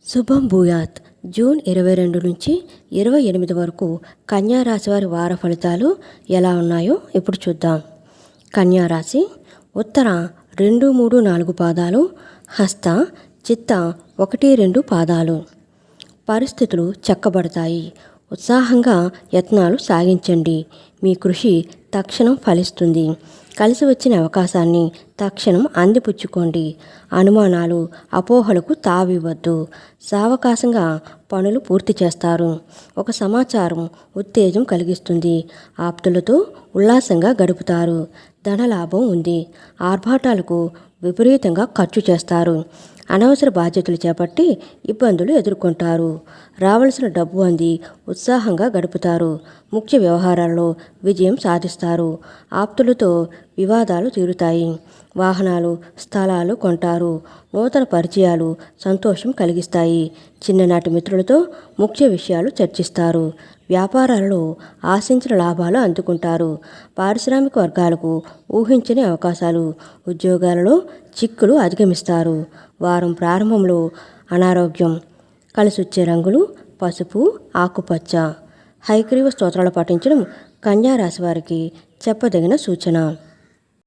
శుభం భూయాత్. జూన్ 22 నుంచి 28 వరకు కన్యారాశి వారి వార ఫలితాలు ఎలా ఉన్నాయో ఇప్పుడు చూద్దాం. కన్యారాశి ఉత్తర 2, 3, 4 పాదాలు, హస్త, చిత్త 1, 2 పాదాలు. పరిస్థితులు చక్కబడతాయి. ఉత్సాహంగా యత్నాలు సాగించండి. మీ కృషి తక్షణం ఫలిస్తుంది. కలిసి వచ్చిన అవకాశాన్ని తక్షణం అందిపుచ్చుకోండి. అనుమానాలు, అపోహలకు తావివ్వద్దు. సావకాశంగా పనులు పూర్తి చేస్తారు. ఒక సమాచారం ఉత్తేజం కలిగిస్తుంది. ఆప్తులతో ఉల్లాసంగా గడుపుతారు. ధనలాభం ఉంది. ఆర్భాటాలకు విపరీతంగా ఖర్చు చేస్తారు. అనవసర బాధ్యతలు చేపట్టి ఇబ్బందులు ఎదుర్కొంటారు. రావలసిన డబ్బు అంది ఉత్సాహంగా గడుపుతారు. ముఖ్య వ్యవహారాల్లో విజయం సాధిస్తారు. ఆప్తులతో వివాదాలు తీరుతాయి. వాహనాలు, స్థలాలు కొంటారు. నూతన పరిచయాలు సంతోషం కలిగిస్తాయి. చిన్ననాటి మిత్రులతో ముఖ్య విషయాలు చర్చిస్తారు. వ్యాపారాలలో ఆశించిన లాభాలు అందుకుంటారు. పారిశ్రామిక వర్గాలకు ఊహించని అవకాశాలు. ఉద్యోగాలలో చిక్కులు అధిగమిస్తారు. వారం ప్రారంభంలో అనారోగ్యం. కలిసొచ్చే రంగులు పసుపు, ఆకుపచ్చ. హయగ్రీవ స్తోత్రాలు పఠించడం కన్యారాశి వారికి చెప్పదగిన సూచన.